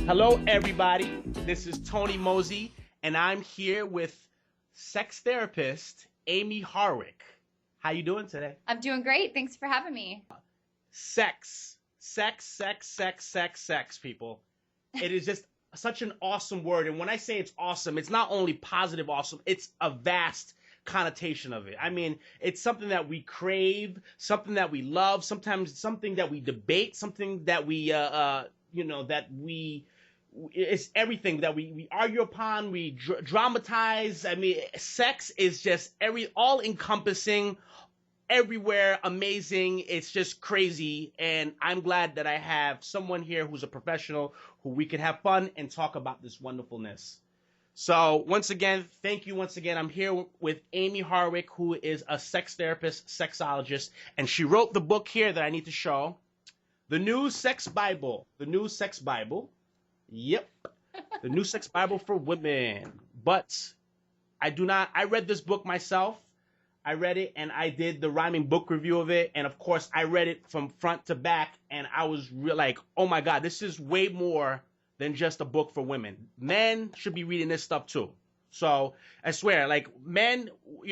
Hello, everybody. This is Tony Moze, and I'm here with sex therapist Amie Harwick. How you doing today? I'm doing great. Thanks for having me. Sex, sex, people. It is just such an awesome word, and when I say it's awesome, it's not only positive awesome, it's a vast connotation of it. I mean, it's something that we crave, something that we love, sometimes something that we debate, something that we, it's everything that we argue upon, we dramatize. I mean, sex is just all encompassing, everywhere, amazing. It's just crazy. And I'm glad that I have someone here who's a professional who we can have fun and talk about this wonderfulness. So once again, thank you once again. I'm here with Amie Harwick, who is a sex therapist, sexologist, and she wrote the book here that I need to show. The New Sex Bible. The New Sex Bible. Yep. The New Sex Bible for Women. But I read this book myself. I read it and I did the rhyming book review of it. And of course, I read it from front to back. And I was like, oh my God, this is way more than just a book for women. Men should be reading this stuff too. So I swear, like men,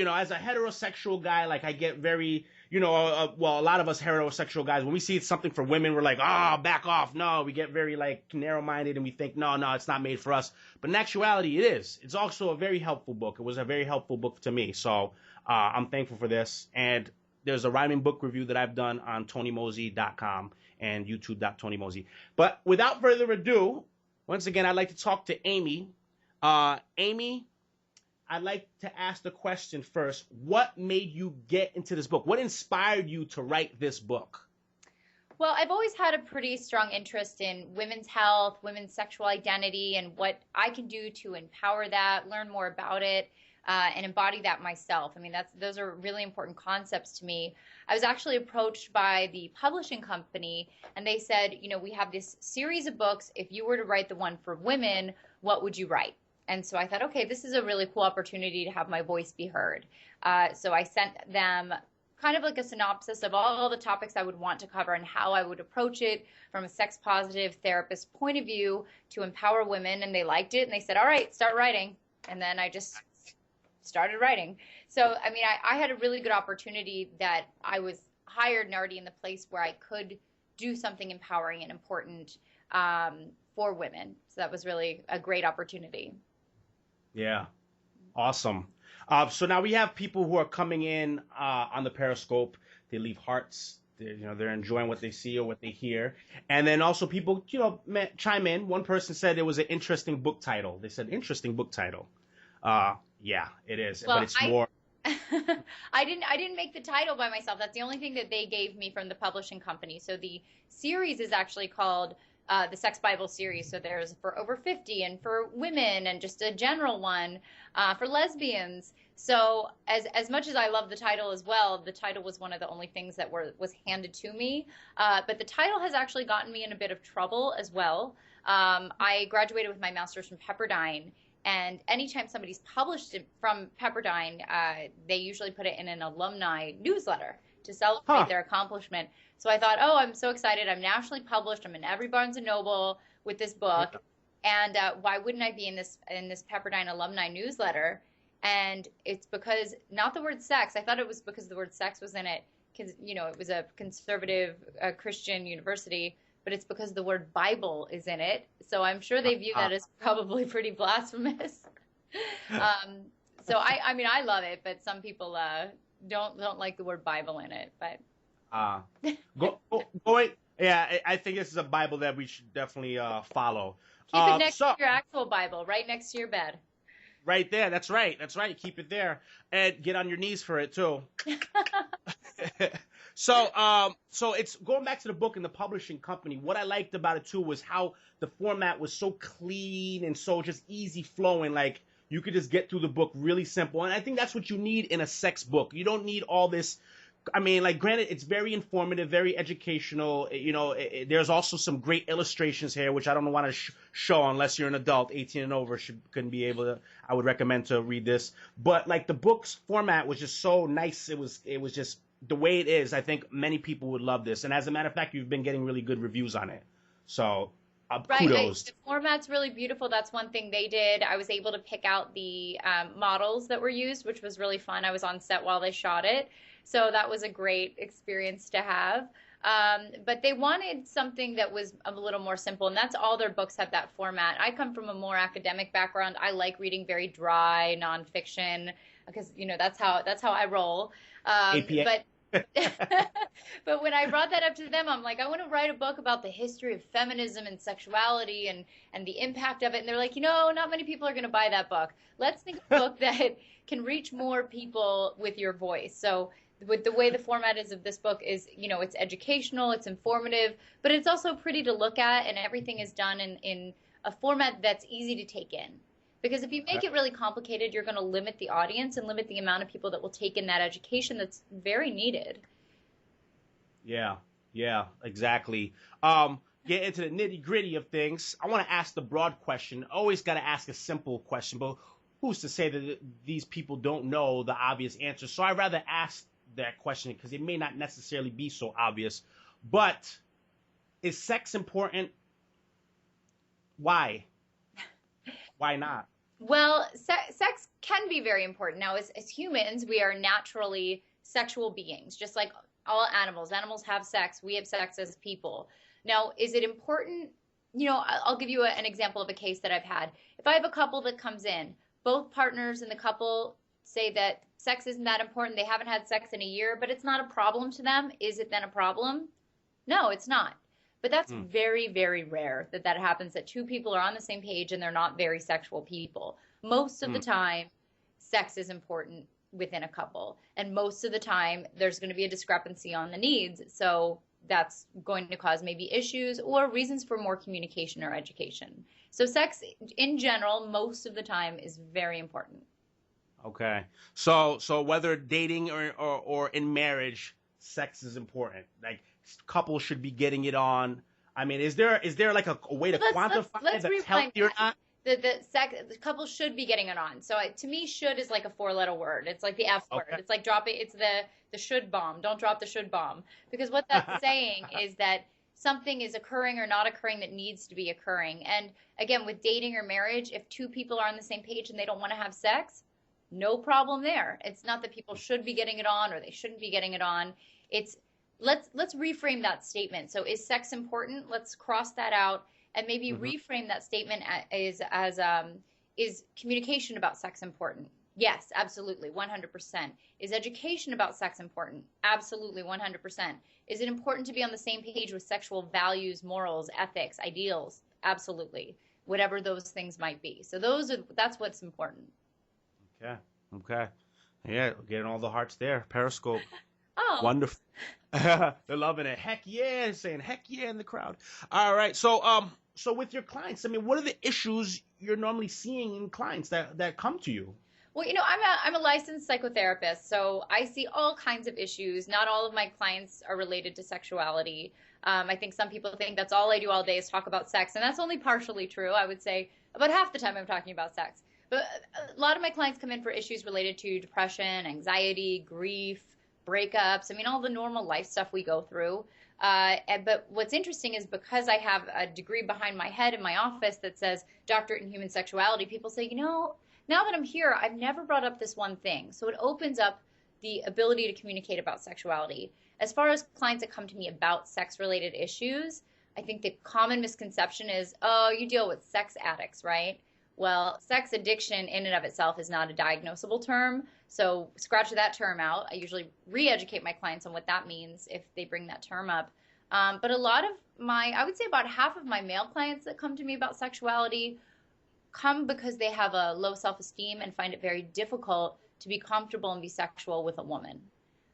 as a heterosexual guy, like I get very, a lot of us heterosexual guys, when we see something for women, we're like, back off. No, we get very like narrow-minded and we think, no, it's not made for us. But in actuality, it is. It's also a very helpful book. It was a very helpful book to me. So I'm thankful for this. And there's a rhyming book review that I've done on TonyMoze.com and YouTube.TonyMoze. But without further ado, once again, I'd like to talk to Amie. Amie, I'd like to ask the question first. What made you get into this book? What inspired you to write this book? Well, I've always had a pretty strong interest in women's health, women's sexual identity, and what I can do to empower that, learn more about it, and embody that myself. I mean, those are really important concepts to me. I was actually approached by the publishing company, and they said, we have this series of books. If you were to write the one for women, what would you write? And so I thought, okay, this is a really cool opportunity to have my voice be heard. So I sent them kind of like a synopsis of all the topics I would want to cover and how I would approach it from a sex-positive therapist point of view to empower women. And they liked it, and they said, all right, start writing. And then I just started writing. So, I mean, I had a really good opportunity that I was hired and already in the place where I could do something empowering and important for women. So that was really a great opportunity. Yeah. Awesome. So now we have people who are coming in on the Periscope. They leave hearts. They're enjoying what they see or what they hear. And then also people, chime in. One person said it was an interesting book title. They said interesting book title. Yeah, it is. Well, but it's more. I didn't make the title by myself. That's the only thing that they gave me from the publishing company. So the series is actually called the Sex Bible series. So there's for over 50 and for women and just a general one for lesbians. So as much as I love the title as well, the title was one of the only things that was handed to me. But the title has actually gotten me in a bit of trouble as well. I graduated with my master's from Pepperdine. And anytime somebody's published it from Pepperdine, they usually put it in an alumni newsletter to celebrate their accomplishment. So I thought, I'm so excited. I'm nationally published. I'm in every Barnes & Noble with this book. And why wouldn't I be in this Pepperdine alumni newsletter? And it's because, not the word sex. I thought it was because the word sex was in it because, it was a conservative Christian university. But it's because the word Bible is in it. So I'm sure they view that as probably pretty blasphemous. So I mean, I love it, but some people don't like the word Bible in it. But yeah, I think this is a Bible that we should definitely follow. Keep it next to your actual Bible, right next to your bed. Right there. That's right. Keep it there and get on your knees for it too. So it's going back to the book and the publishing company. What I liked about it too was how the format was so clean and so just easy flowing. Like you could just get through the book really simple. And I think that's what you need in a sex book. You don't need all this. I mean, like, granted, it's very informative, very educational. There's also some great illustrations here, which I don't want to show unless you're an adult, 18 and over, couldn't be able to. I would recommend to read this. But like the book's format was just so nice. It was just the way it is. I think many people would love this. And as a matter of fact, you've been getting really good reviews on it. So Right. Kudos. The format's really beautiful. That's one thing they did. I was able to pick out the models that were used, which was really fun. I was on set while they shot it. So that was a great experience to have. But they wanted something that was a little more simple, and that's all their books have that format. I come from a more academic background. I like reading very dry nonfiction because, that's how I roll. APA. But but when I brought that up to them, I'm like, I want to write a book about the history of feminism and sexuality and the impact of it. And they're like, not many people are going to buy that book. Let's think of a book that can reach more people with your voice. So with the way the format is of this book is, it's educational, it's informative, but it's also pretty to look at, and everything is done in a format that's easy to take in. Because if you make it really complicated, you're going to limit the audience and limit the amount of people that will take in that education that's very needed. Yeah, exactly. Get into the nitty gritty of things. I want to ask the broad question. Always got to ask a simple question, but who's to say that these people don't know the obvious answer? So I'd rather ask that question because it may not necessarily be so obvious. But is sex important? Why? Why not? Well, sex can be very important. Now, as humans, we are naturally sexual beings, just like all animals. Animals have sex. We have sex as people. Now, is it important? I'll give you an example of a case that I've had. If I have a couple that comes in, both partners in the couple say that sex isn't that important. They haven't had sex in a year, but it's not a problem to them. Is it then a problem? No, it's not. But that's very, very rare that happens, that two people are on the same page and they're not very sexual people. Most of the time, sex is important within a couple. And most of the time, there's going to be a discrepancy on the needs. So that's going to cause maybe issues or reasons for more communication or education. So sex, in general, most of the time is very important. Okay. So whether dating or in marriage, sex is important. Like, couples should be getting it on. I mean, is there like a way to quantify let's that's healthy or not? The couple should be getting it on. So to me, should is like a 4-letter word. It's like the F word. It's like dropping. It's the should bomb. Don't drop the should bomb, because what that's saying is that something is occurring or not occurring that needs to be occurring. And again, with dating or marriage, if two people are on the same page and they don't want to have sex, no problem there. It's not that people should be getting it on or they shouldn't be getting it on. It's let's reframe that statement. So is sex important? Let's cross that out and maybe reframe that statement as is communication about sex important? Yes, absolutely, 100%. Is education about sex important? Absolutely, 100%. Is it important to be on the same page with sexual values, morals, ethics, ideals? Absolutely. Whatever those things might be. So that's what's important. Okay. Yeah, getting all the hearts there. Periscope. Oh. Wonderful. They're loving it. Heck yeah, saying heck yeah in the crowd. All right. So with your clients, I mean, what are the issues you're normally seeing in clients that come to you? Well, I'm a licensed psychotherapist, so I see all kinds of issues. Not all of my clients are related to sexuality. I think some people think that's all I do all day is talk about sex, and that's only partially true. I would say about half the time I'm talking about sex. But a lot of my clients come in for issues related to depression, anxiety, grief, breakups. I mean, all the normal life stuff we go through. But what's interesting is because I have a degree behind my head in my office that says Doctorate in Human Sexuality, people say, now that I'm here, I've never brought up this one thing. So it opens up the ability to communicate about sexuality. As far as clients that come to me about sex-related issues, I think the common misconception is, oh, you deal with sex addicts, right? Well, sex addiction in and of itself is not a diagnosable term, so scratch that term out. I usually re-educate my clients on what that means if they bring that term up. But a lot of I would say about half of my male clients that come to me about sexuality come because they have a low self-esteem and find it very difficult to be comfortable and be sexual with a woman.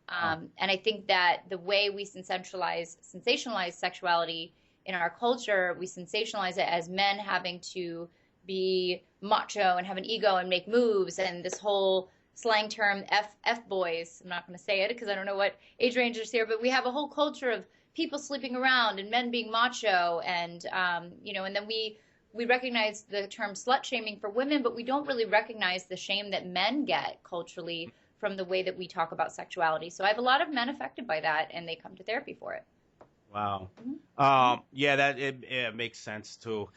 And I think that the way we sensationalize sexuality in our culture, we sensationalize it as men having to be macho and have an ego and make moves, and this whole slang term F boys. I'm not going to say it because I don't know what age range is here, but we have a whole culture of people sleeping around and men being macho, and and then we recognize the term slut shaming for women, but we don't really recognize the shame that men get culturally from the way that we talk about sexuality. So I have a lot of men affected by that, and they come to therapy for it. Wow. Mhm. Yeah, it makes sense too.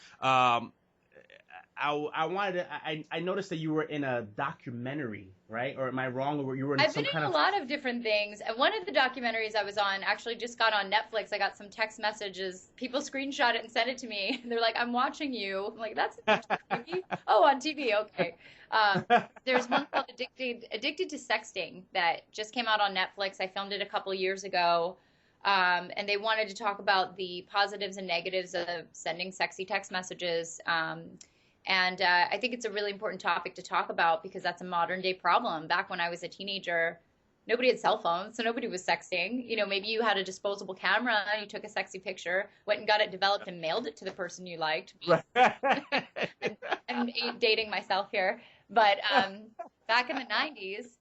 I wanted to, I noticed that you were in a documentary, right? Or am I wrong? Or you were in I've been some kind in a of, lot of different things. And one of the documentaries I was on actually just got on Netflix. I got some text messages. People screenshot it and sent it to me. They're like, I'm watching you. I'm like, that's actually creepy. Oh, on TV. Okay. Um, there's one called Addicted to Sexting that just came out on Netflix. I filmed it a couple years ago. And they wanted to talk about the positives and negatives of sending sexy text messages. And I think it's a really important topic to talk about because that's a modern day problem. Back when I was a teenager, nobody had cell phones, so nobody was sexting. You know, maybe you had a disposable camera and you took a sexy picture, went and got it developed and mailed it to the person you liked. I'm dating myself here, but back in the 90s.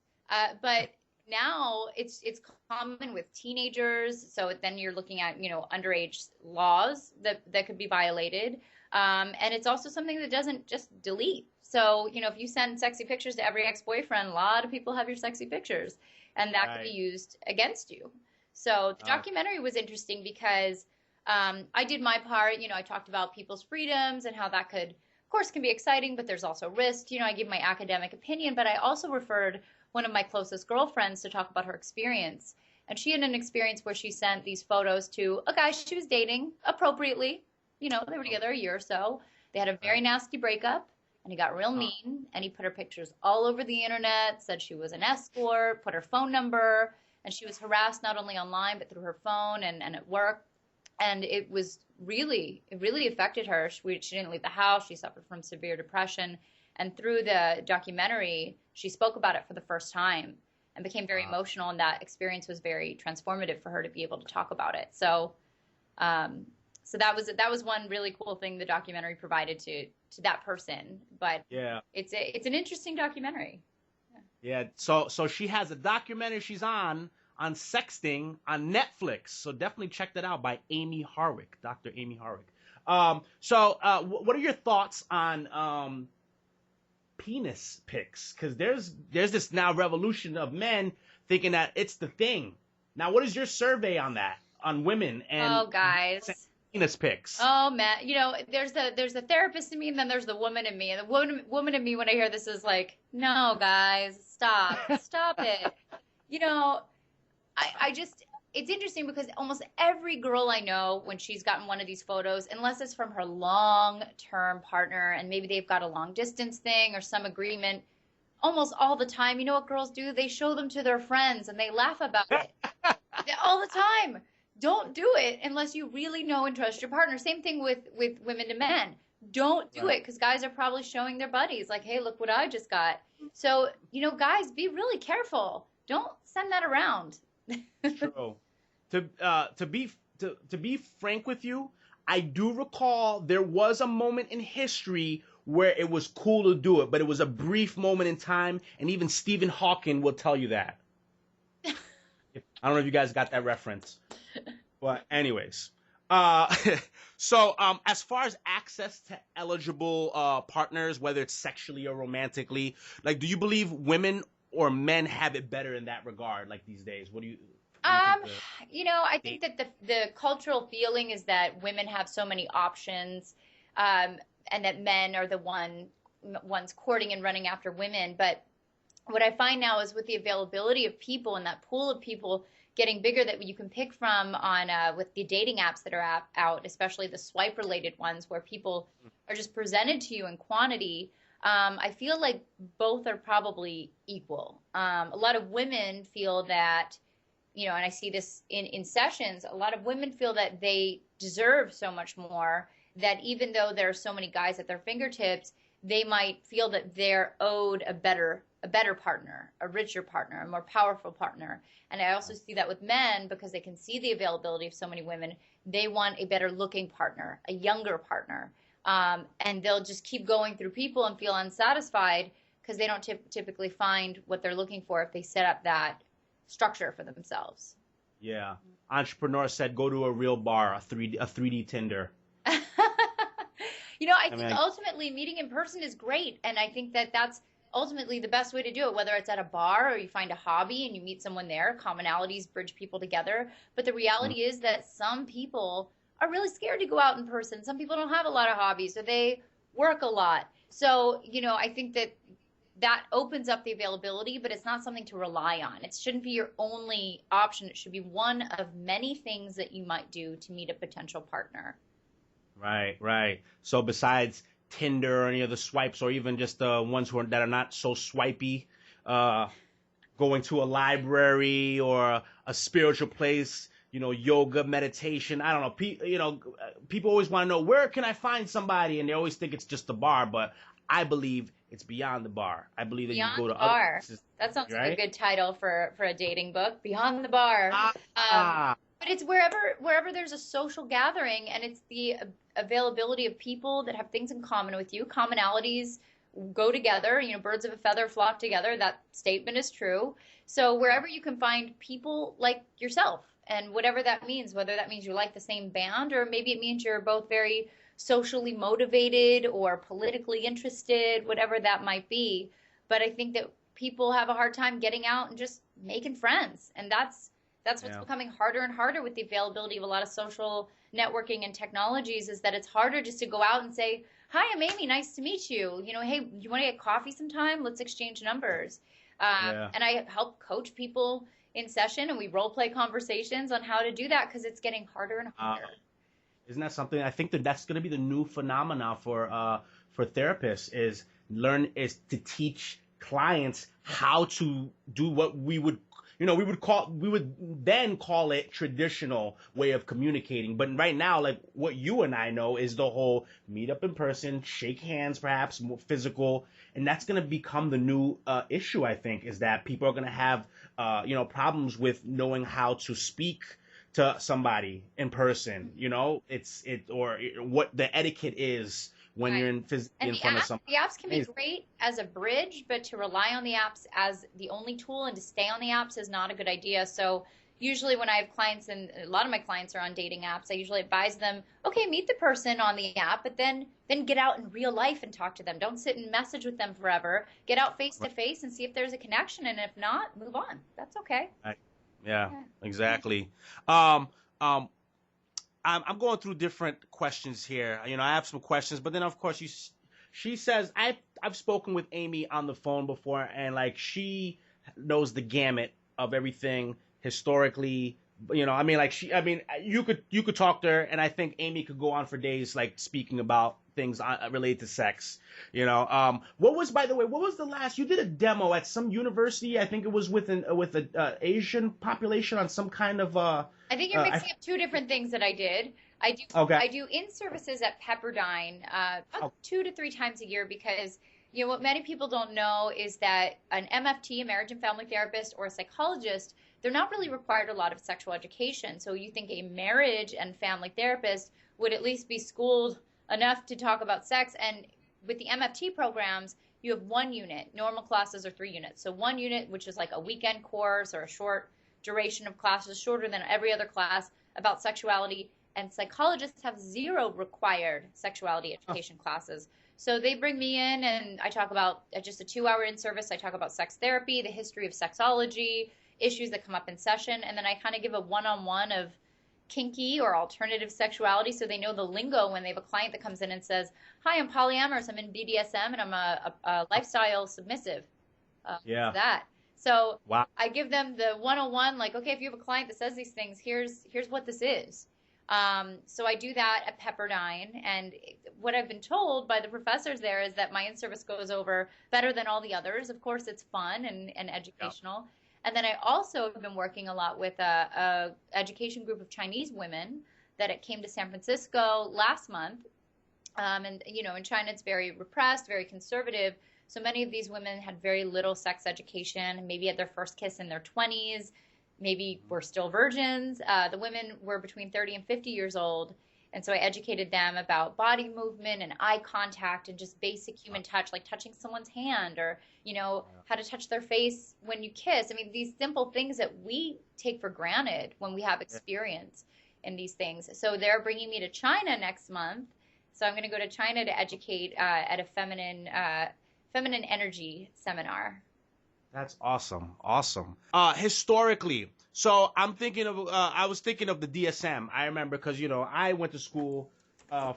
But now it's common with teenagers. So then you're looking at, underage laws that could be violated. And it's also something that doesn't just delete. So, if you send sexy pictures to every ex-boyfriend, a lot of people have your sexy pictures, and that could be used against you. So the documentary was interesting because I did my part. I talked about people's freedoms and how that could, of course, can be exciting, but there's also risk. I give my academic opinion, but I also referred one of my closest girlfriends to talk about her experience. And she had an experience where she sent these photos to a guy she was dating appropriately. They were together a year or so. They had a very nasty breakup, and he got real mean, and he put her pictures all over the internet, said she was an escort, put her phone number, and she was harassed not only online, but through her phone and at work. And it really affected her. She didn't leave the house. She suffered from severe depression. And through the documentary, she spoke about it for the first time and became very emotional, and that experience was very transformative for her to be able to talk about it. So, so that was one really cool thing the documentary provided to that person. But yeah, it's an interesting documentary. yeah. So she has a documentary she's on sexting on Netflix. So definitely check that out by Amie Harwick, Dr. Amie Harwick. So what are your thoughts on penis pics? Because there's this now revolution of men thinking that it's the thing. Now, what is your survey on that, on women and guys, penis pics? Oh man, there's the therapist in me, and then there's the woman in me. And the woman in me, when I hear this, is like, no, guys, stop it. I just, it's interesting because almost every girl I know, when she's gotten one of these photos, unless it's from her long-term partner, and maybe they've got a long-distance thing or some agreement, almost all the time, you know what girls do? They show them to their friends and they laugh about it all the time. Don't do it unless you really know and trust your partner. Same thing with women to men. Don't do it because guys are probably showing their buddies like, hey, look what I just got. So, guys, be really careful. Don't send that around. True. To be frank with you, I do recall there was a moment in history where it was cool to do it, but it was a brief moment in time, and even Stephen Hawking will tell you that. I don't know if you guys got that reference. But anyways, so as far as access to eligible partners, whether it's sexually or romantically, like, do you believe women or men have it better in that regard, like these days? What do you think I think that the cultural feeling is that women have so many options, and that men are the ones courting and running after women. But what I find now is with the availability of people and that pool of people getting bigger that you can pick from on with the dating apps that are out, especially the swipe related ones where people are just presented to you in quantity. I feel like both are probably equal. A lot of women feel that, and I see this in sessions, a lot of women feel that they deserve so much more, that even though there are so many guys at their fingertips, they might feel that they're owed a better partner, a richer partner, a more powerful partner. And I also see that with men, because they can see the availability of so many women. They want a better looking partner, a younger partner. And they'll just keep going through people and feel unsatisfied because they don't typically find what they're looking for if they set up that structure for themselves. Yeah. Entrepreneur said, go to a real bar, a 3D Tinder. I think ultimately meeting in person is great. And I think that that's ultimately the best way to do it, whether it's at a bar or you find a hobby and you meet someone there, commonalities bridge people together. But the reality is that some people are really scared to go out in person. Some people don't have a lot of hobbies, or they work a lot. So, I think that opens up the availability, but it's not something to rely on. It shouldn't be your only option. It should be one of many things that you might do to meet a potential partner. Right, right. So besides Tinder or any other swipes, or even just the ones that are not so swipey, going to a library or a spiritual place, yoga, meditation. I don't know. People always want to know, where can I find somebody? And they always think it's just the bar, but I believe it's beyond the bar. I believe that Beyond you go to the bar. other places, That sounds right? like a good title for a dating book. Beyond the bar. Ah, But it's wherever there's a social gathering, and it's the availability of people that have things in common with you. Commonalities go together. Birds of a feather flock together. That statement is true. So wherever you can find people like yourself, and whatever that means, whether that means you like the same band, or maybe it means you're both very socially motivated or politically interested, whatever that might be. But I think that people have a hard time getting out and just making friends, and that's what's becoming harder and harder with the availability of a lot of social networking and technologies, is that it's harder just to go out and say, hi, I'm Amy, nice to meet you. Hey, you want to get coffee sometime? Let's exchange numbers. And I help coach people in session, and we role play conversations on how to do that, because it's getting harder and harder. Isn't that something? I think that's going to be the new phenomena for therapists, is to teach clients how to do what we would then call it traditional way of communicating. But right now, like what you and I know, is the whole meet up in person, shake hands, perhaps more physical. And that's going to become the new issue, I think, is that people are going to have, problems with knowing how to speak to somebody in person, or what the etiquette is when you're in front of somebody. The apps can be great as a bridge, but to rely on the apps as the only tool and to stay on the apps is not a good idea. So usually when I have clients, and a lot of my clients are on dating apps, I usually advise them, okay, meet the person on the app, but then get out in real life and talk to them. Don't sit and message with them forever. Get out face to face and see if there's a connection, and if not, move on. That's okay. Yeah, exactly. I'm going through different questions here. I have some questions, but then of course she says, I've spoken with Amy on the phone before, and like she knows the gamut of everything historically. You could talk to her, and I think Amy could go on for days, like speaking about things related to sex. What was the last, you did a demo at some university? I think it was with an Asian population on some kind of I think you're mixing up two different things that I did. I do in-services at Pepperdine about 2 to 3 times a year, because what many people don't know is that an MFT, a marriage and family therapist, or a psychologist, they're not really required a lot of sexual education. So you think a marriage and family therapist would at least be schooled enough to talk about sex. And with the MFT programs, you have 1 unit. Normal classes are 3 units. So 1 unit, which is like a weekend course or a short duration of classes, shorter than every other class, about sexuality. And psychologists have 0 required sexuality education classes. So they bring me in, and I talk about just a 2-hour in-service. I talk about sex therapy, the history of sexology, issues that come up in session, and then I kind of give a one-on-one of kinky or alternative sexuality, so they know the lingo when they have a client that comes in and says, hi, I'm polyamorous, I'm in BDSM, and I'm a lifestyle submissive. That. So wow. I give them the 101, like, okay, if you have a client that says these things, here's what this is. So I do that at Pepperdine, and what I've been told by the professors there is that my in-service goes over better than all the others. Of course, it's fun and educational. Yeah. And then I also have been working a lot with a education group of Chinese women that came to San Francisco last month. And, in China, it's very repressed, very conservative. So many of these women had very little sex education, maybe had their first kiss in their 20s, maybe were still virgins. The women were between 30 and 50 years old. And so I educated them about body movement and eye contact and just basic human touch, like touching someone's hand, or, how to touch their face when you kiss. I mean, these simple things that we take for granted when we have experience in these things. So they're bringing me to China next month. So I'm going to go to China to educate at a feminine feminine energy seminar. That's awesome. Awesome. Historically, so I was thinking of the DSM. I remember because, I went to school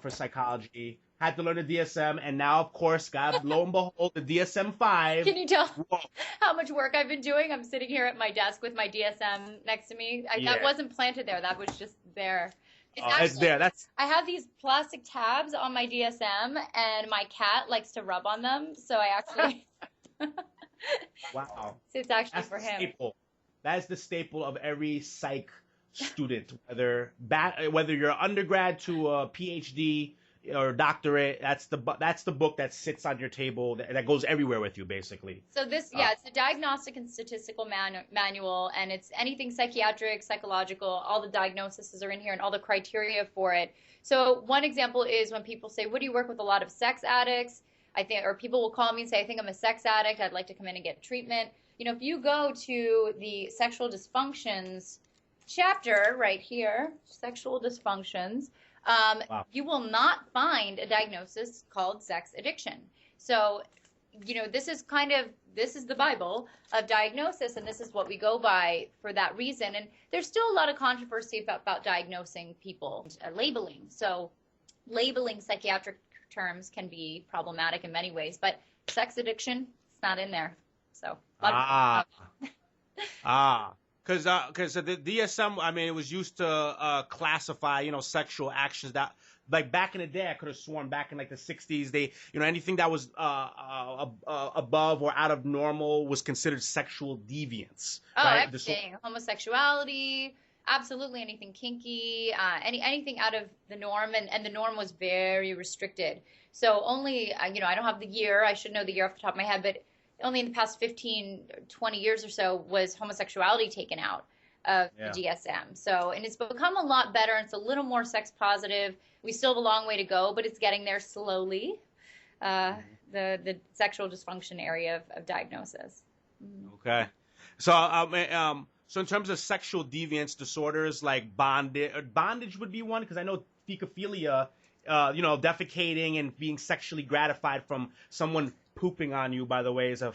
for psychology, had to learn the DSM, and now, of course, God, lo and behold, the DSM-5. Can you tell Whoa. how much work I've been doing? I'm sitting here at my desk with my DSM next to me. That wasn't planted there. That was just there. It's there. I have these plastic tabs on my DSM, and my cat likes to rub on them. So I actually. Wow. So it's actually That's for the him. staple. That is the staple of every psych student, whether you're undergrad to a PhD or doctorate. That's the book that sits on your table that goes everywhere with you, basically. So it's a diagnostic and statistical manual, and it's anything psychiatric, psychological. All the diagnoses are in here and all the criteria for it. So one example is when people say, "What do you work with?" A lot of sex addicts. Or people will call me and say, "I think I'm a sex addict. I'd like to come in and get treatment." If you go to the sexual dysfunctions chapter right here, sexual dysfunctions, Wow. you will not find a diagnosis called sex addiction. So, this is the Bible of diagnosis, and this is what we go by for that reason. And there's still a lot of controversy about diagnosing people, labeling. So, labeling psychiatric terms can be problematic in many ways, but sex addiction, it's not in there. So because the DSM, I mean, it was used to classify, sexual actions that, like back in the day, I could have sworn back in like the 60s, they, anything that was above or out of normal was considered sexual deviance. Oh, right? everything, homosexuality. Absolutely anything kinky, anything out of the norm, and the norm was very restricted. So only, I don't have the year, I should know the year off the top of my head, but only in the past 15, 20 years or so was homosexuality taken out of the DSM. So, and it's become a lot better, and it's a little more sex positive. We still have a long way to go, but it's getting there slowly, the sexual dysfunction area of diagnosis. Okay. So in terms of sexual deviance disorders, like bondage would be one, because I know fecophilia, defecating and being sexually gratified from someone pooping on you, by the way, is a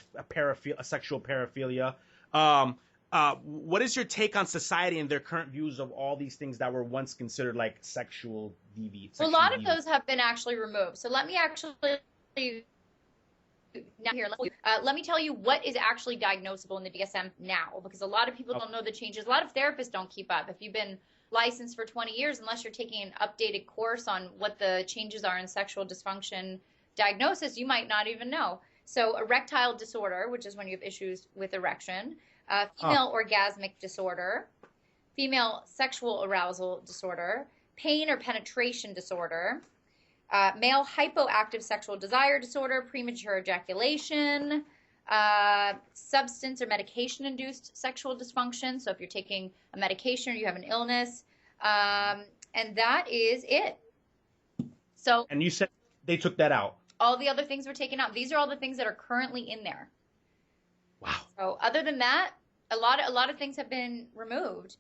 sexual paraphilia. What is your take on society and their current views of all these things that were once considered like sexual deviance? Well, a lot of those have been actually removed. So let me let me tell you what is actually diagnosable in the DSM now, because a lot of people don't know the changes. A lot of therapists don't keep up. If you've been licensed for 20 years, unless you're taking an updated course on what the changes are in sexual dysfunction diagnosis, you might not even know. So erectile disorder, which is when you have issues with erection, female orgasmic disorder, female sexual arousal disorder, pain or penetration disorder, male hypoactive sexual desire disorder, premature ejaculation, substance or medication-induced sexual dysfunction. So if you're taking a medication or you have an illness, and that is it. So. And you said they took that out. All the other things were taken out. These are all the things that are currently in there. Wow. So other than that, a lot of things have been removed.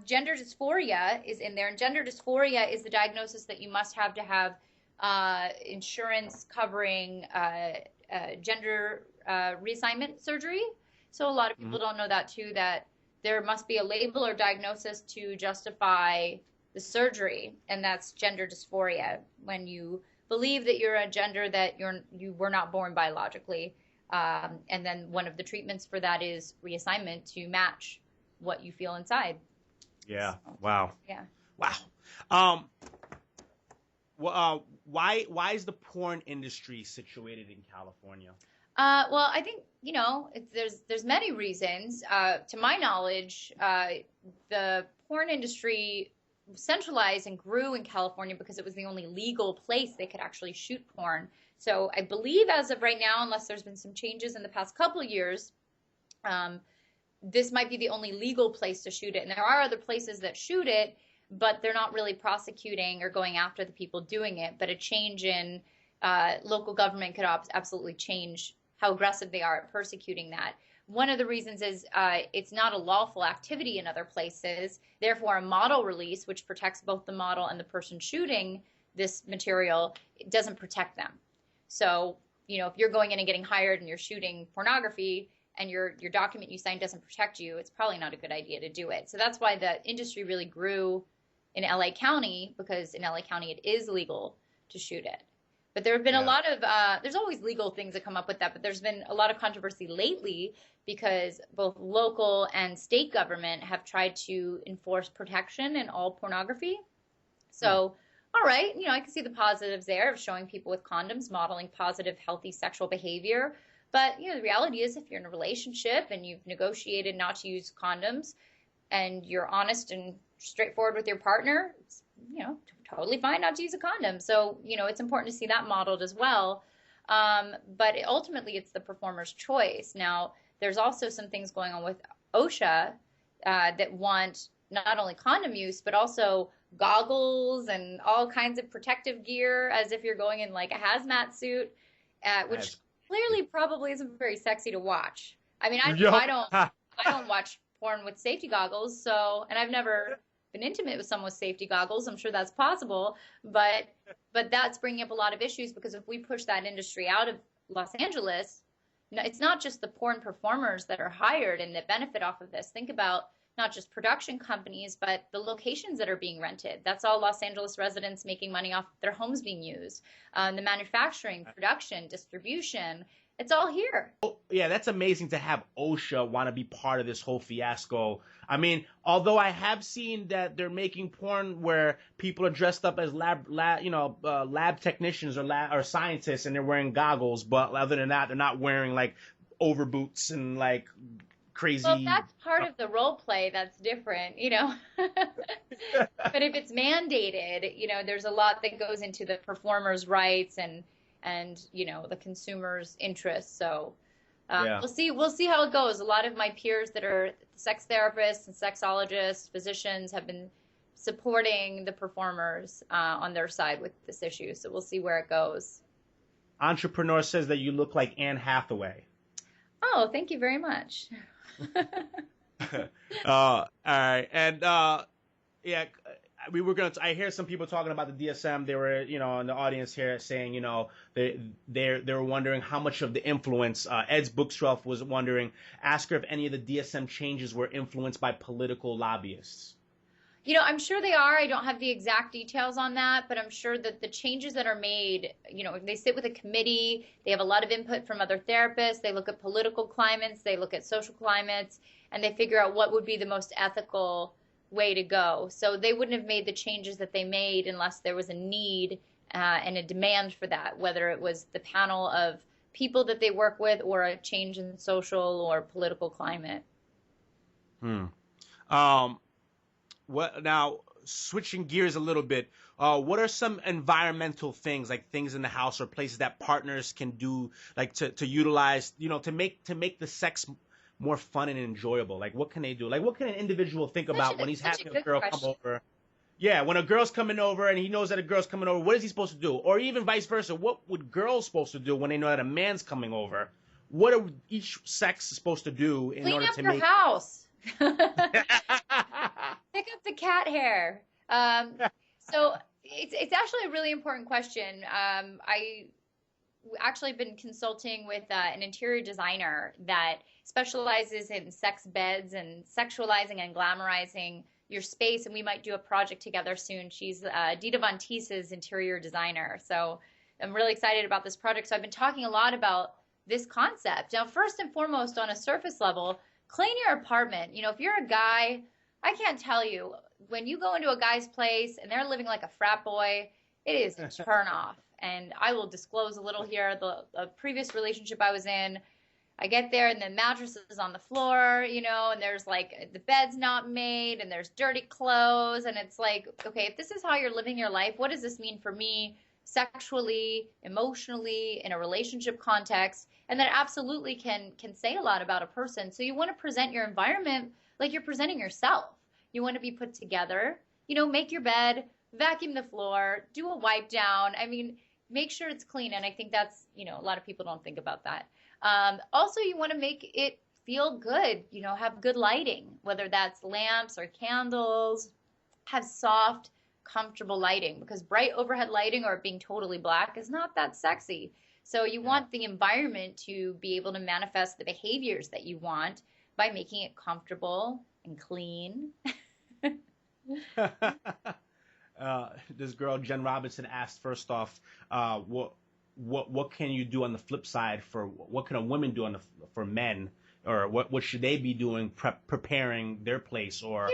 Gender dysphoria is in there, and gender dysphoria is the diagnosis that you must have to have insurance covering gender reassignment surgery. So a lot of people don't know that too, that there must be a label or diagnosis to justify the surgery, and that's gender dysphoria, when you believe that you're a gender that you were not born biologically. And then one of the treatments for that is reassignment to match what you feel inside. Yeah. So, wow. Yeah. Wow. Why is the porn industry situated in California? Well, I think, there's many reasons. To my knowledge, the porn industry centralized and grew in California because it was the only legal place they could actually shoot porn. So I believe as of right now, unless there's been some changes in the past couple of years, this might be the only legal place to shoot it. And there are other places that shoot it, but they're not really prosecuting or going after the people doing it. But a change in local government could absolutely change how aggressive they are at persecuting that. One of the reasons is it's not a lawful activity in other places. Therefore, a model release, which protects both the model and the person shooting this material, it doesn't protect them. So, if you're going in and getting hired and you're shooting pornography and your document you signed doesn't protect you, it's probably not a good idea to do it. So that's why the industry really grew in LA County, because in LA County it is legal to shoot it. But there have been a lot of, there's always legal things that come up with that, but there's been a lot of controversy lately because both local and state government have tried to enforce protection in all pornography. So, all right, I can see the positives there of showing people with condoms, modeling positive, healthy sexual behavior. But, the reality is if you're in a relationship and you've negotiated not to use condoms and you're honest and straightforward with your partner, it's, totally fine not to use a condom. So, it's important to see that modeled as well. But ultimately, it's the performer's choice. Now, there's also some things going on with OSHA that want not only condom use, but also goggles and all kinds of protective gear as if you're going in like a hazmat suit, which clearly probably isn't very sexy to watch. I mean, I don't watch porn with safety goggles, so, and I've never been intimate with someone with safety goggles. I'm sure that's possible, but that's bringing up a lot of issues, because if we push that industry out of Los Angeles, it's not just the porn performers that are hired and that benefit off of this. Think about not just production companies, but the locations that are being rented. That's all Los Angeles residents making money off their homes being used. The manufacturing, production, distribution, it's all here. Oh, yeah, that's amazing to have OSHA want to be part of this whole fiasco. I mean, although I have seen that they're making porn where people are dressed up as lab technicians or scientists, and they're wearing goggles, but other than that, they're not wearing like overboots and like crazy. Well, that's part of the role play. That's different, But if it's mandated, there's a lot that goes into the performer's rights and the consumer's interests. So we'll see how it goes. A lot of my peers that are sex therapists and sexologists, physicians, have been supporting the performers on their side with this issue. So we'll see where it goes. Entrepreneur says that you look like Anne Hathaway. Oh, thank you very much. All right. And I hear some people talking about the DSM. They were, in the audience here saying, they were wondering how much of the influence, Ed's Bookshelf was wondering, ask her if any of the DSM changes were influenced by political lobbyists. I'm sure they are. I don't have the exact details on that, but I'm sure that the changes that are made, they sit with a committee, they have a lot of input from other therapists, they look at political climates, they look at social climates, and they figure out what would be the most ethical way to go. So they wouldn't have made the changes that they made unless there was a need and a demand for that, whether it was the panel of people that they work with or a change in social or political climate. Now, switching gears a little bit, what are some environmental things, like things in the house or places that partners can do, like to utilize, to make the sex more fun and enjoyable? Like, what can they do? Like, what can an individual think about when he's having a girl come over? Yeah, when a girl's coming over and he knows that a girl's coming over, what is he supposed to do? Or even vice versa, what would girls supposed to do when they know that a man's coming over? What are each sex supposed to do in order to make... Clean up your house. Pick up the cat hair. So it's actually a really important question. I actually been consulting with an interior designer that specializes in sex beds and sexualizing and glamorizing your space, and we might do a project together soon. She's Dita Von Teese's interior designer, so I'm really excited about this project. So I've been talking a lot about this concept. Now, first and foremost, on a surface level, clean your apartment. If you're a guy, I can't tell you, when you go into a guy's place and they're living like a frat boy, it is a turn off. And I will disclose a little here. The previous relationship I was in, I get there and the mattress is on the floor, and there's like the bed's not made and there's dirty clothes. And it's like, okay, if this is how you're living your life, what does this mean for me sexually, emotionally, in a relationship context? And that absolutely can say a lot about a person. So you want to present your environment like you're presenting yourself. You want to be put together, make your bed, vacuum the floor, do a wipe down. I mean, make sure it's clean. And I think that's, a lot of people don't think about that. Also, you want to make it feel good, have good lighting, whether that's lamps or candles, have soft, comfortable lighting, because bright overhead lighting or it being totally black is not that sexy. So you want the environment to be able to manifest the behaviors that you want by making it comfortable and clean. This girl, Jen Robinson, asked first off, what can you do on the flip side for what can a woman do for men, or what should they be doing preparing their place, or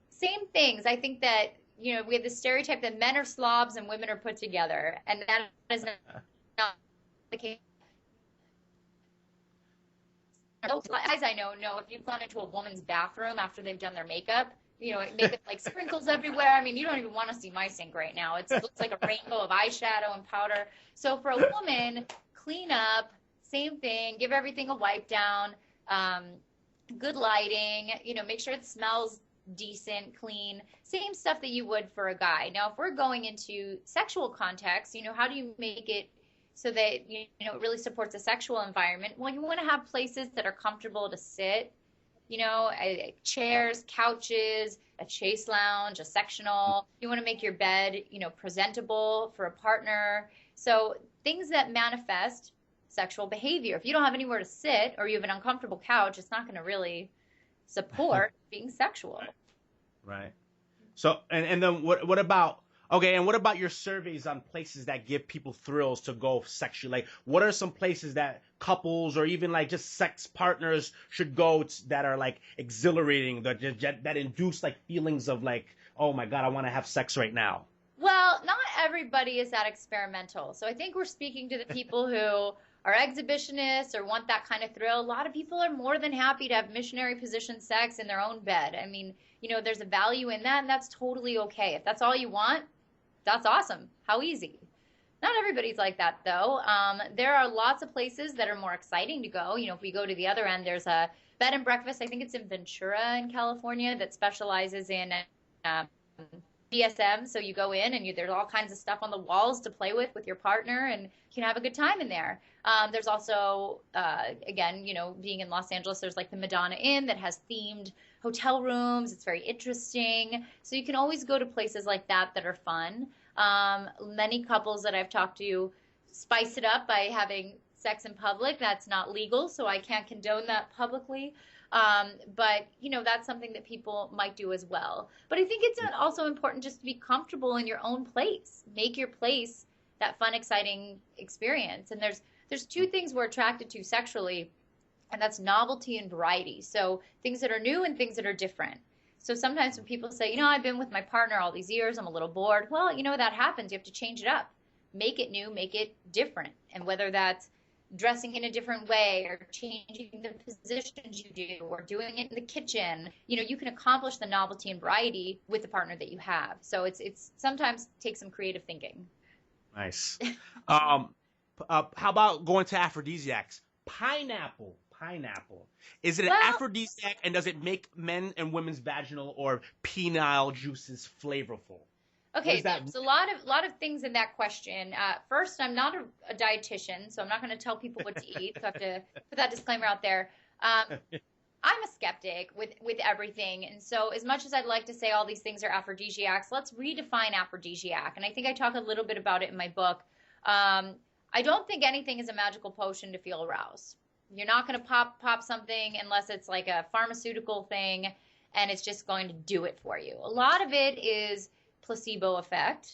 same things. I think that we have the stereotype that men are slobs and women are put together, and that is not the case. Guys I know if you've gone into a woman's bathroom after they've done their makeup, makeup like sprinkles everywhere. I mean, you don't even want to see my sink right now. It looks like a rainbow of eyeshadow and powder. So for a woman, clean up, same thing, give everything a wipe down, good lighting, make sure it smells decent, clean, same stuff that you would for a guy. Now, if we're going into sexual context, how do you make it so that, it really supports a sexual environment? Well, you want to have places that are comfortable to sit, chairs, couches, a chaise lounge, a sectional. You want to make your bed, presentable for a partner. So things that manifest sexual behavior. If you don't have anywhere to sit or you have an uncomfortable couch, it's not going to really support being sexual. Right. So, and then what about, okay, and what about your surveys on places that give people thrills to go sexually? Like, what are some places that couples or even like just sex partners should go that are like exhilarating, that induce like feelings of like, oh my God, I want to have sex right now? Well, not everybody is that experimental. So I think we're speaking to the people who are exhibitionists or want that kind of thrill. A lot of people are more than happy to have missionary position sex in their own bed. I mean, there's a value in that, and that's totally okay. If that's all you want, that's awesome. How easy. Not everybody's like that, though. There are lots of places that are more exciting to go. If we go to the other end, there's a bed and breakfast, I think it's in Ventura in California, that specializes in BDSM. So you go in and there's all kinds of stuff on the walls to play with your partner, and you can have a good time in there. There's also, again, being in Los Angeles, there's like the Madonna Inn that has themed hotel rooms. It's very interesting. So you can always go to places like that are fun. Many couples that I've talked to spice it up by having sex in public. That's not legal, so I can't condone that publicly. But, that's something that people might do as well. But I think it's also important just to be comfortable in your own place. Make your place that fun, exciting experience. And there's two things we're attracted to sexually, and that's novelty and variety. So things that are new and things that are different. So sometimes when people say, I've been with my partner all these years, I'm a little bored. Well, that happens. You have to change it up. Make it new, make it different. And whether that's dressing in a different way or changing the positions you do or doing it in the kitchen, you can accomplish the novelty and variety with the partner that you have. So it's sometimes takes some creative thinking. Nice. How about going to aphrodisiacs? Pineapple. Is it an aphrodisiac, and does it make men and women's vaginal or penile juices flavorful? Okay, there's a lot of things in that question. First, I'm not a dietitian, so I'm not going to tell people what to eat. So I have to put that disclaimer out there. I'm a skeptic with everything. And so as much as I'd like to say all these things are aphrodisiacs, let's redefine aphrodisiac. And I think I talk a little bit about it in my book. I don't think anything is a magical potion to feel aroused. You're not going to pop something unless it's like a pharmaceutical thing and it's just going to do it for you. A lot of it is placebo effect.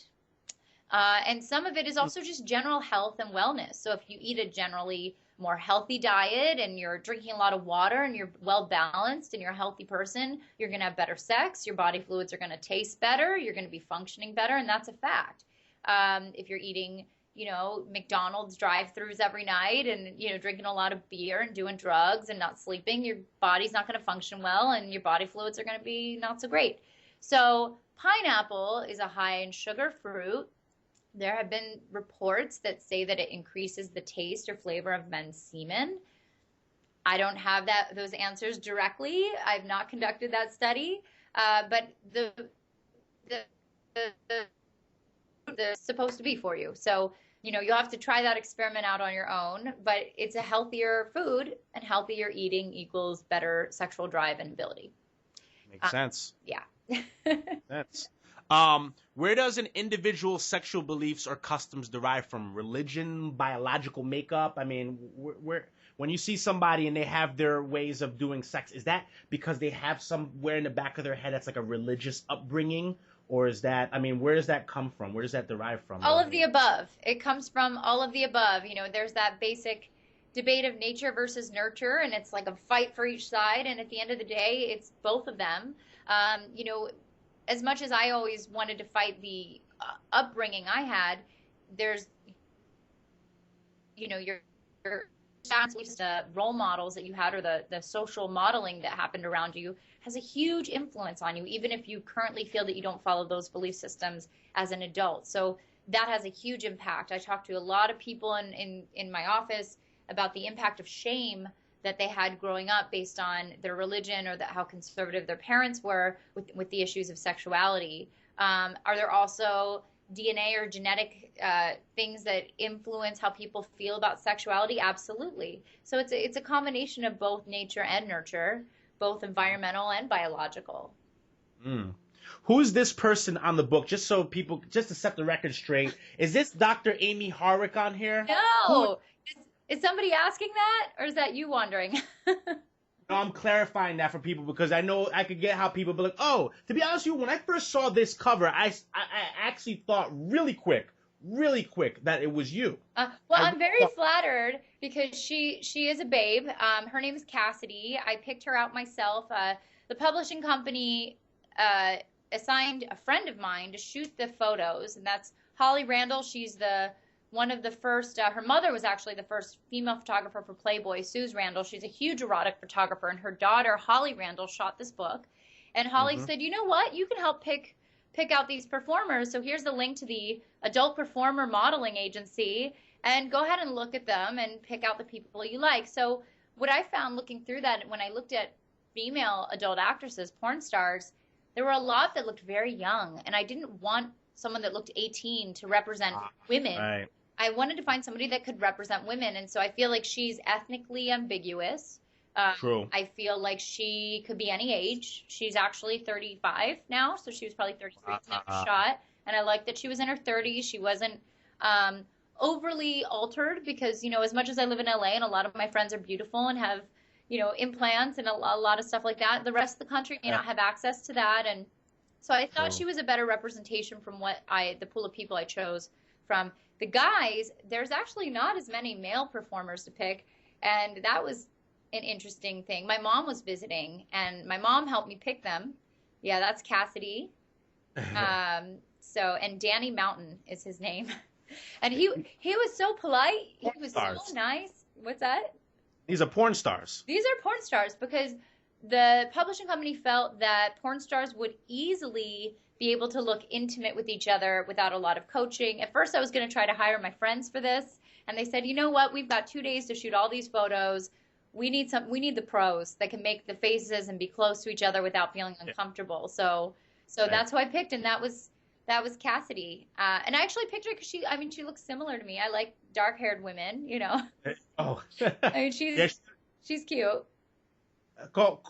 And some of it is also just general health and wellness. So if you eat a generally more healthy diet and you're drinking a lot of water and you're well balanced and you're a healthy person, you're going to have better sex. Your body fluids are going to taste better. You're going to be functioning better. And that's a fact. If you're eating, McDonald's drive-thrus every night and, drinking a lot of beer and doing drugs and not sleeping, your body's not going to function well and your body fluids are going to be not so great. So pineapple is a high in sugar fruit. There have been reports that say that it increases the taste or flavor of men's semen. I don't have those answers directly. I've not conducted that study, but the supposed to be for you. So, you'll have to try that experiment out on your own, but it's a healthier food, and healthier eating equals better sexual drive and ability. Makes sense. Yeah. Sense. Where does an individual's sexual beliefs or customs derive from? Religion, biological makeup? I mean, when you see somebody and they have their ways of doing sex, is that because they have somewhere in the back of their head that's like a religious upbringing? Or is that, I mean, where does that come from? Where does that derive from? All of the above. It comes from all of the above. You know, there's that basic debate of nature versus nurture, and it's like a fight for each side. And at the end of the day, it's both of them. You know, as much as I always wanted to fight the upbringing I had, there's, you know, your role models that you had, or the social modeling that happened around you, has a huge influence on you, even if you currently feel that you don't follow those belief systems as an adult. So that has a huge impact. I talk to a lot of people in my office about the impact of shame that they had growing up based on their religion, or how conservative their parents were with the issues of sexuality. Are there also DNA or genetic things that influence how people feel about sexuality? Absolutely. So it's a combination of both nature and nurture, both environmental and biological. Who is this person on the book? Just so people, just to set the record straight, is this Dr. Amie Harwick on here? No. Is somebody asking that, or is that you wondering? No, I'm clarifying that for people, because I know I could get how people be like, oh, to be honest with you, when I first saw this cover, I actually thought really quick that it was you. I'm very flattered, because she is a babe. Her name is Cassidy. I picked her out myself. The publishing company assigned a friend of mine to shoot the photos, and that's Holly Randall. She's one of the first, her mother was actually the first female photographer for Playboy, Suze Randall. She's a huge erotic photographer, and her daughter, Holly Randall, shot this book. And Holly said, you know what, you can help pick out these performers. So here's the link to the adult performer modeling agency, and go ahead and look at them and pick out the people you like. So what I found looking through that, when I looked at female adult actresses, porn stars, there were a lot that looked very young, and I didn't want someone that looked 18 to represent women. Right. I wanted to find somebody that could represent women, and so I feel like she's ethnically ambiguous. True. I feel like she could be any age. She's actually 35 now, so she was probably 33 when it was shot, and I like that she was in her 30s. She wasn't overly altered, because, you know, as much as I live in LA and a lot of my friends are beautiful and have, you know, implants and a lot of stuff like that, the rest of the country may not have access to that, and so I thought she was a better representation from the pool of people I chose from. The guys, there's actually not as many male performers to pick, and that was an interesting thing. My mom was visiting, and my mom helped me pick them. Yeah, that's Cassidy. And Danny Mountain is his name. And he was so polite. He was so nice. What's that? These are porn stars. These are porn stars, because the publishing company felt that porn stars would easily be able to look intimate with each other without a lot of coaching. At first, I was going to try to hire my friends for this, and they said, you know what, we've got 2 days to shoot all these photos. We need the pros that can make the faces and be close to each other without feeling uncomfortable. So that's who I picked, and that was Cassidy. And I actually picked her because she looks similar to me. I like dark-haired women, you know. Oh. I mean, she's cute. Como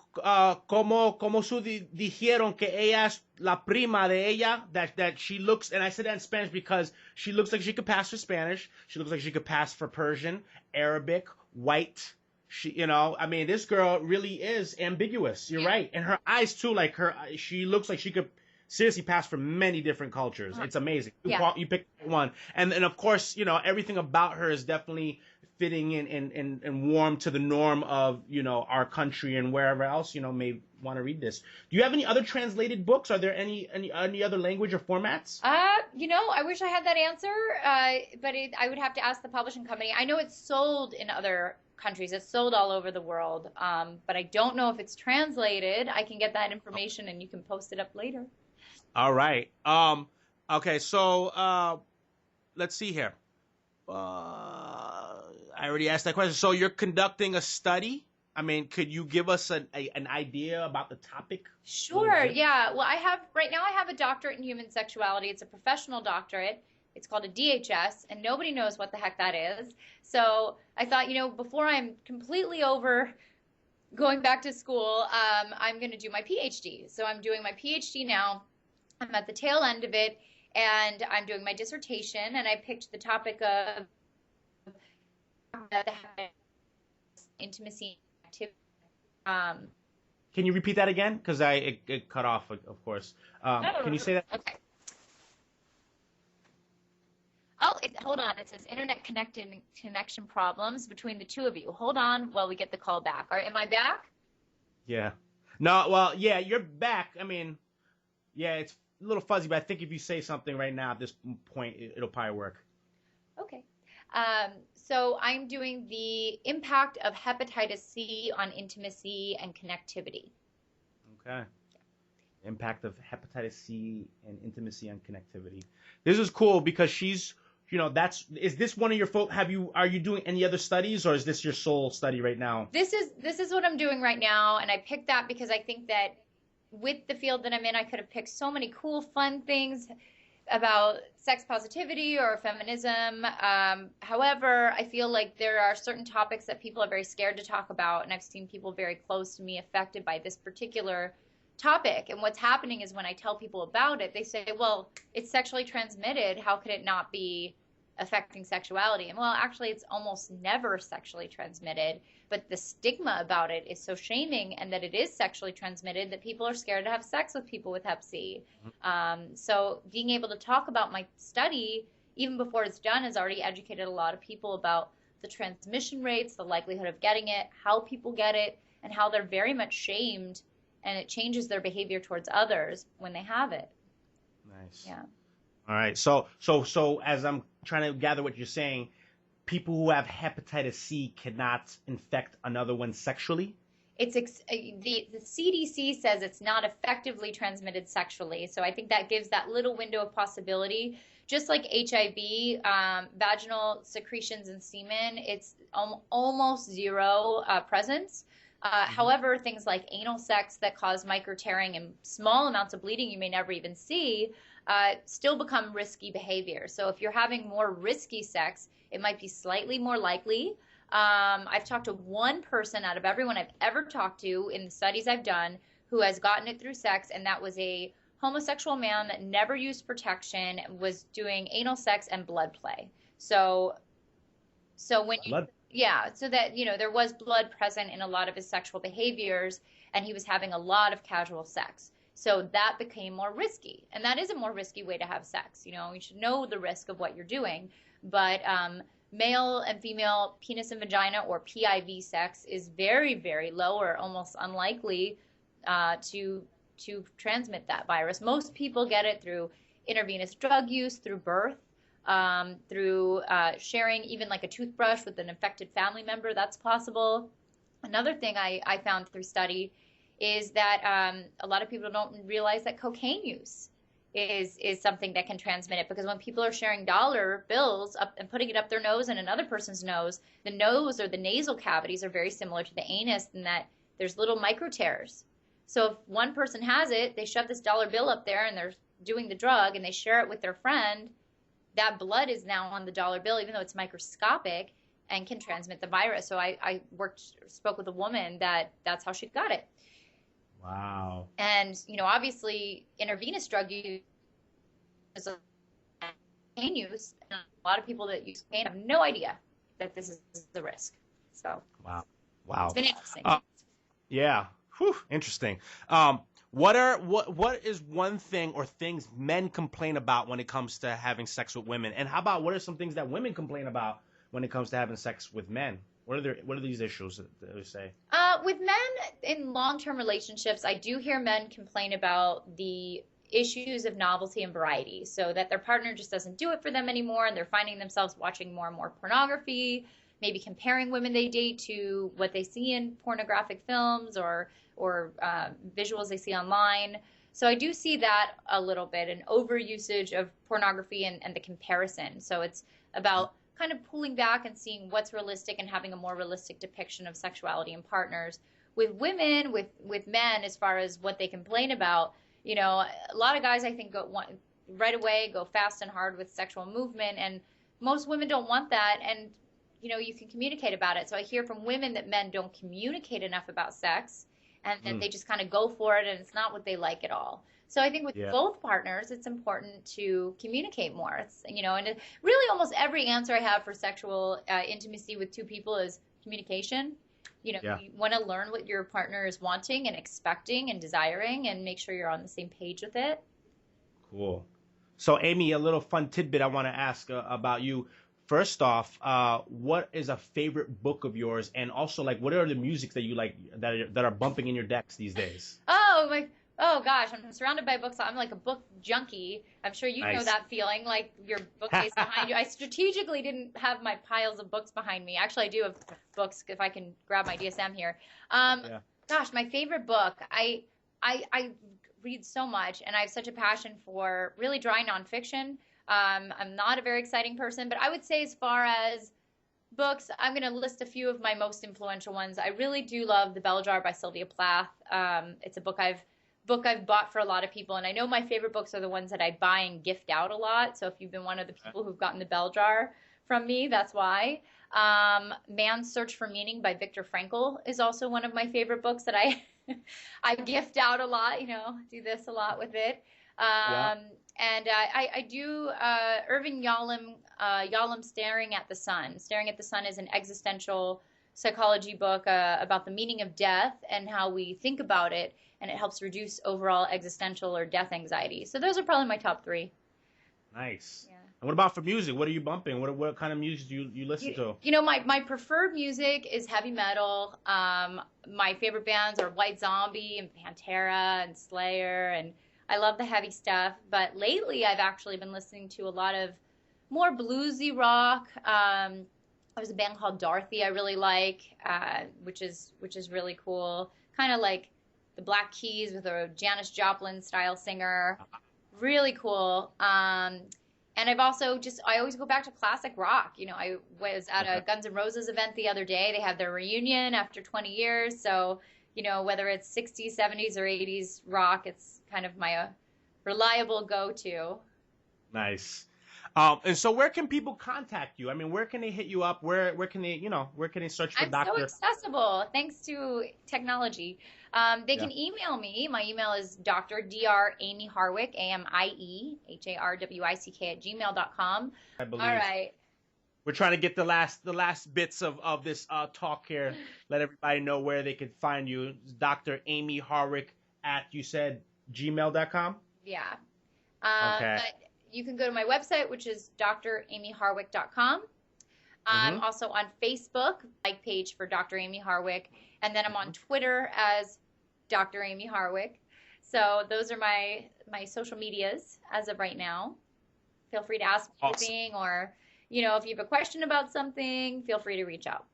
dijeron que ella es la prima de ella, that she looks, and I said that in Spanish because she looks like she could pass for Spanish. She looks like she could pass for Persian, Arabic, white. You know, I mean, this girl really is ambiguous. You're right. And her eyes too, like she looks like she could seriously pass for many different cultures. It's amazing. You picked one. And of course, you know, everything about her is definitely fitting in and warm to the norm of, you know, our country and wherever else, you know, may want to read this. Do you have any other translated books? Are there any other language or formats? You know, I wish I had that answer, but I would have to ask the publishing company. I know it's sold in other countries. It's sold all over the world, but I don't know if it's translated. I can get that information and you can post it up later. All right. Okay, so let's see here. I already asked that question. So you're conducting a study? I mean, could you give us an idea about the topic? Sure, yeah. Well, right now I have a doctorate in human sexuality. It's a professional doctorate. It's called a DHS, and nobody knows what the heck that is. So I thought, you know, before I'm completely over going back to school, I'm going to do my PhD. So I'm doing my PhD now. I'm at the tail end of it, and I'm doing my dissertation, and I picked the topic of intimacy and activity. Can you repeat that again? Because it cut off, of course. Can you say that? Okay. Oh, hold on. It says internet connection problems between the two of you. Hold on while we get the call back. All right, am I back? Yeah. No, well, yeah, you're back. I mean, yeah, it's a little fuzzy, but I think if you say something right now at this point, it'll probably work. Okay. So I'm doing the impact of hepatitis C on intimacy and connectivity. Okay. Impact of hepatitis C and intimacy and connectivity. This is cool because she's, is this one of your are you doing any other studies, or is this your sole study right now? This is what I'm doing right now, and I picked that because I think that with the field that I'm in, I could have picked so many cool, fun things about sex positivity or feminism. However, I feel like there are certain topics that people are very scared to talk about, and I've seen people very close to me affected by this particular topic. And what's happening is when I tell people about it, they say, well, it's sexually transmitted. How could it not be affecting sexuality? And well, actually, it's almost never sexually transmitted, but the stigma about it is so shaming, and that it is sexually transmitted, that people are scared to have sex with people with hep C. So being able to talk about my study, even before it's done, has already educated a lot of people about the transmission rates, the likelihood of getting it, how people get it, and how they're very much shamed, and it changes their behavior towards others when they have it. Nice. Yeah. All right. So as I'm trying to gather what you're saying, people who have hepatitis C cannot infect another one sexually? The CDC says it's not effectively transmitted sexually. So I think that gives that little window of possibility. Just like HIV, vaginal secretions and semen, it's almost zero presence. However, things like anal sex that cause microtearing and small amounts of bleeding you may never even see still become risky behavior. So if you're having more risky sex, it might be slightly more likely. I've talked to one person out of everyone I've ever talked to in the studies I've done who has gotten it through sex, and that was a homosexual man that never used protection, was doing anal sex and blood play. So when you... Yeah, so that, there was blood present in a lot of his sexual behaviors, and he was having a lot of casual sex. So that became more risky, and that is a more risky way to have sex. You should know the risk of what you're doing, but male and female penis and vagina, or PIV sex, is very, very low or almost unlikely to transmit that virus. Most people get it through intravenous drug use, through birth, through sharing even like a toothbrush with an infected family member. That's possible. Another thing I found through study is that a lot of people don't realize that cocaine use is something that can transmit it, because when people are sharing dollar bills up and putting it up their nose and another person's nose, the nose or the nasal cavities are very similar to the anus in that there's little micro tears. So if one person has it, they shove this dollar bill up there and they're doing the drug and they share it with their friend, that blood is now on the dollar bill, even though it's microscopic, and can transmit the virus. So I spoke with a woman that's how she got it. Wow. And, obviously intravenous drug use is a cocaine use. And a lot of people that use cocaine have no idea that this is the risk. So. Wow. It's been interesting. Yeah. Whew. Interesting. What is one thing or things men complain about when it comes to having sex with women? And how about what are some things that women complain about when it comes to having sex with men? What are these issues that they say? With men in long-term relationships, I do hear men complain about the issues of novelty and variety, so that their partner just doesn't do it for them anymore, and they're finding themselves watching more and more pornography, maybe comparing women they date to what they see in pornographic films or visuals they see online. So I do see that a little bit, an overusage of pornography and the comparison. So it's about kind of pulling back and seeing what's realistic and having a more realistic depiction of sexuality in partners. With women, with men, as far as what they complain about, a lot of guys I think right away go fast and hard with sexual movement, and most women don't want that, and you can communicate about it. So I hear from women that men don't communicate enough about sex, and that they just kind of go for it, and it's not what they like at all. So I think with Yeah. both partners, it's important to communicate more. It's, and really almost every answer I have for sexual intimacy with two people is communication. Yeah. You want to learn what your partner is wanting and expecting and desiring and make sure you're on the same page with it. Cool. So, Amie, a little fun tidbit I want to ask about you. First off, what is a favorite book of yours? And also, like, what are the music that you like that are bumping in your decks these days? Oh gosh, I'm surrounded by books. I'm like a book junkie. I'm sure you know Nice. that feeling, like your bookcase behind you. I strategically didn't have my piles of books behind me. Actually, I do have books if I can grab my DSM here. Yeah. Gosh, my favorite book. I read so much, and I have such a passion for really dry nonfiction. I'm not a very exciting person, but I would say as far as books, I'm going to list a few of my most influential ones. I really do love The Bell Jar by Sylvia Plath. It's a book I've bought for a lot of people, and I know my favorite books are the ones that I buy and gift out a lot. So if you've been one of the people who've gotten The Bell Jar from me, that's why. Man's Search for Meaning by Viktor Frankl is also one of my favorite books that I gift out a lot, do this a lot with it. And I do Irving Yalom's Staring at the Sun. Staring at the Sun is an existential psychology book about the meaning of death and how we think about it, and it helps reduce overall existential or death anxiety. So those are probably my top three. Nice. Yeah. And what about for music? What are you bumping? What kind of music do you listen to? My preferred music is heavy metal. My favorite bands are White Zombie and Pantera and Slayer, and I love the heavy stuff. But lately, I've actually been listening to a lot of more bluesy rock. There's a band called Dorothy I really like, which is really cool. Kind of like the Black Keys with a Janis Joplin style singer. Really cool. And I always go back to classic rock. I was at a Guns N' Roses event the other day. They had their reunion after 20 years. So, whether it's 60s, 70s, or 80s rock, it's kind of my reliable go-to. Nice. And so where can people contact you? I mean, where can they hit you up? Where can they search for Dr.? I'm so accessible thanks to technology. They can email me. My email is Dr. Amie Harwick, AmieHarwick @gmail.com. I believe. All right. We're trying to get the last bits of this talk here. Let everybody know where they can find you. Dr. Amie Harwick you said gmail.com? Yeah. Okay. But you can go to my website, which is dramieharwick.com. I'm also on Facebook, page for Dr. Amie Harwick, and then I'm on Twitter as Dr. Amie Harwick. So those are my social medias as of right now. Feel free to ask me anything, or if you have a question about something, feel free to reach out.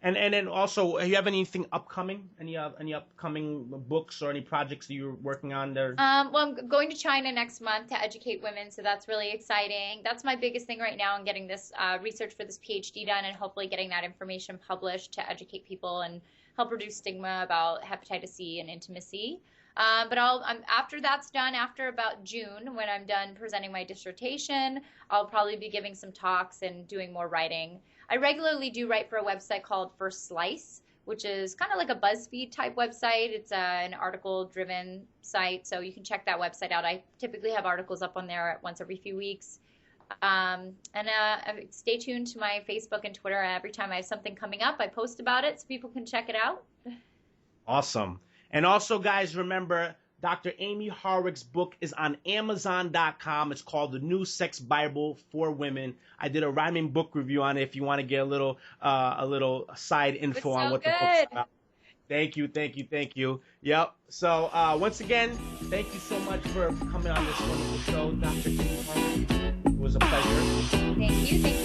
And then also, you have anything upcoming? Any upcoming books or any projects that you're working on there? Well, I'm going to China next month to educate women, so that's really exciting. That's my biggest thing right now, and getting this research for this PhD done, and hopefully getting that information published to educate people and help reduce stigma about hepatitis C and intimacy. But after that's done, after about June, when I'm done presenting my dissertation, I'll probably be giving some talks and doing more writing. I regularly do write for a website called First Slice, which is kind of like a BuzzFeed type website. It's an article-driven site, so you can check that website out. I typically have articles up on there once every few weeks. And stay tuned to my Facebook and Twitter. Every time I have something coming up, I post about it so people can check it out. Awesome. And also, guys, remember, Dr. Amie Harwick's book is on Amazon.com. It's called The New Sex Bible for Women. I did a rhyming book review on it if you want to get a little side info on what the book's about. Thank you. Yep. So once again, thank you so much for coming on this wonderful show, Dr. Amie Harwick. It was a pleasure. Thank you.